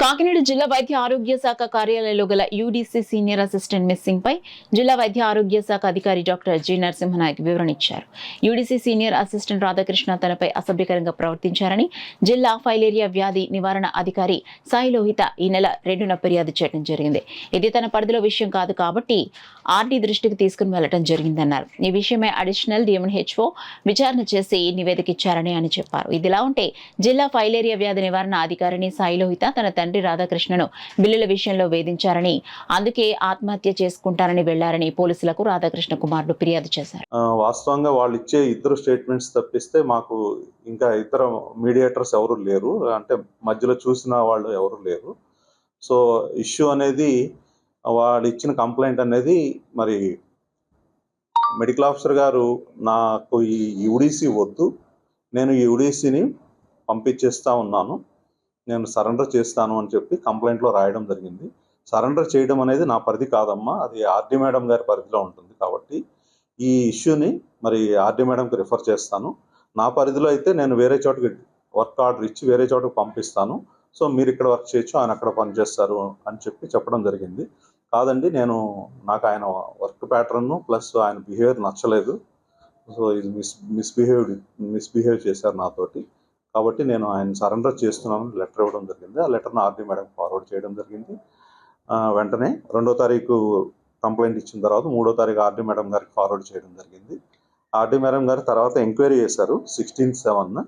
కాకినాడ జిల్లా వైద్య ఆరోగ్య శాఖ కార్యాలయంలో గల యూడీసీ సీనియర్ అసిస్టెంట్ మిస్సింగ్ పై జిల్లా వైద్య ఆరోగ్య శాఖ అధికారి డాక్టర్ జి నరసింహనాయక్ వివరణ ఇచ్చారు. యూడీసీ సీనియర్ అసిస్టెంట్ రాధాకృష్ణ తనపై అసభ్యకరంగా ప్రవర్తించారని జిల్లా ఫైలేరియా వ్యాధి నివారణ అధికారి సాయి లోహిత ఈ నెల 2న ఫిర్యాదు చేయడం జరిగింది. ఇది తన పరిధిలో విషయం కాదు కాబట్టి ఆర్డీ దృష్టికి తీసుకుని వెళ్లడం జరిగిందన్నారు. ఈ విషయమై అడిషనల్ డిఎంహెచ్ఓ విచారణ చేసి నివేదిక ఇచ్చారని ఆయన చెప్పారు. ఇదిలా ఉంటే జిల్లా ఫైలేరియా వ్యాధి నివారణ అధికారిని సాయి లోహిత తన తండ్రి రాధాకృష్ణను బిల్లుల విషయంలో వేధించారని, అందుకే ఆత్మహత్య చేసుకుంటారని వెళ్లారని పోలీసులకు రాధాకృష్ణ కుమారుడు ఫిర్యాదు చేశారు. వాస్తవంగా వాళ్ళు ఇచ్చే ఇద్దరు స్టేట్మెంట్స్ తప్పిస్తే మాకు ఇంకా ఇతర మీడియేటర్స్ ఎవరు లేరు, అంటే మధ్యలో చూసిన వాళ్ళు ఎవరు లేరు. సో ఇష్యూ అనేది వాళ్ళు ఇచ్చిన కంప్లైంట్ అనేది మరి మెడికల్ ఆఫీసర్ గారు నాకు ఈ యూడీసీ వద్దు, నేను ఈ యూడీసీని పంపించేస్తా ఉన్నాను, నేను సరెండర్ చేస్తాను అని చెప్పి కంప్లైంట్లో రాయడం జరిగింది. సరెండర్ చేయడం అనేది నా పరిధి కాదమ్మా, అది ఆర్డీ మేడం గారి పరిధిలో ఉంటుంది. కాబట్టి ఈ ఇష్యూని మరి ఆర్డీ మేడంకి రిఫర్ చేస్తాను. నా పరిధిలో అయితే నేను వేరే చోటకి వర్క్ ఆర్డర్ ఇచ్చి వేరే చోటకి పంపిస్తాను. సో మీరు ఇక్కడ వర్క్ చేయొచ్చు, ఆయన అక్కడ పనిచేస్తారు అని చెప్పడం జరిగింది. కాదండి, నాకు ఆయన వర్క్ ప్యాటర్న్ ప్లస్ ఆయన బిహేవియర్ నచ్చలేదు. సో ఇది మిస్బిహేవ్ చేశారు నాతోటి. కాబట్టి నేను ఆయన సరెండర్ చేస్తున్నాను లెటర్ ఇవ్వడం జరిగింది. ఆ లెటర్ను ఆర్డీ మేడం ఫార్వర్డ్ చేయడం జరిగింది. వెంటనే 2వ తారీఖు కంప్లైంట్ ఇచ్చిన తర్వాత 3వ తారీఖు ఆర్డీ మేడం గారికి ఫార్వర్డ్ చేయడం జరిగింది. ఆర్డీ మేడం గారు తర్వాత ఎంక్వైరీ చేశారు. 16/7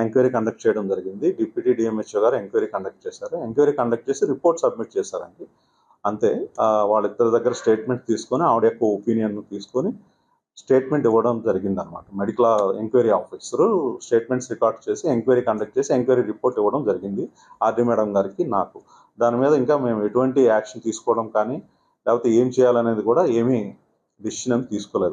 ఎంక్వైరీ కండక్ట్ చేయడం జరిగింది. డిప్యూటీ డిఎంహెచ్ఓ గారు ఎంక్వైరీ కండక్ట్ చేశారు. ఎంక్వైరీ కండక్ట్ చేసి రిపోర్ట్ సబ్మిట్ చేశారండి. అంతే. వాళ్ళిద్దరి దగ్గర స్టేట్మెంట్ తీసుకొని ఆవిడ యొక్క ఒపీనియన్ తీసుకొని స్టేట్మెంట్ ఇవ్వడం జరిగిందనమాట. Medical enquiry officer statements record చేసి ఎంక్వైరీ కండక్ట్ చేసి ఎంక్వైరీ రిపోర్ట్ ఇవ్వడం జరిగింది ఆర్డీ మేడం గారికి, నాకు. దాని మీద ఇంకా మేము ఎటువంటి యాక్షన్ తీసుకోవడం కానీ లేకపోతే ఏం చేయాలనేది కూడా ఏమీ డిసిషన్ తీసుకోలేదు.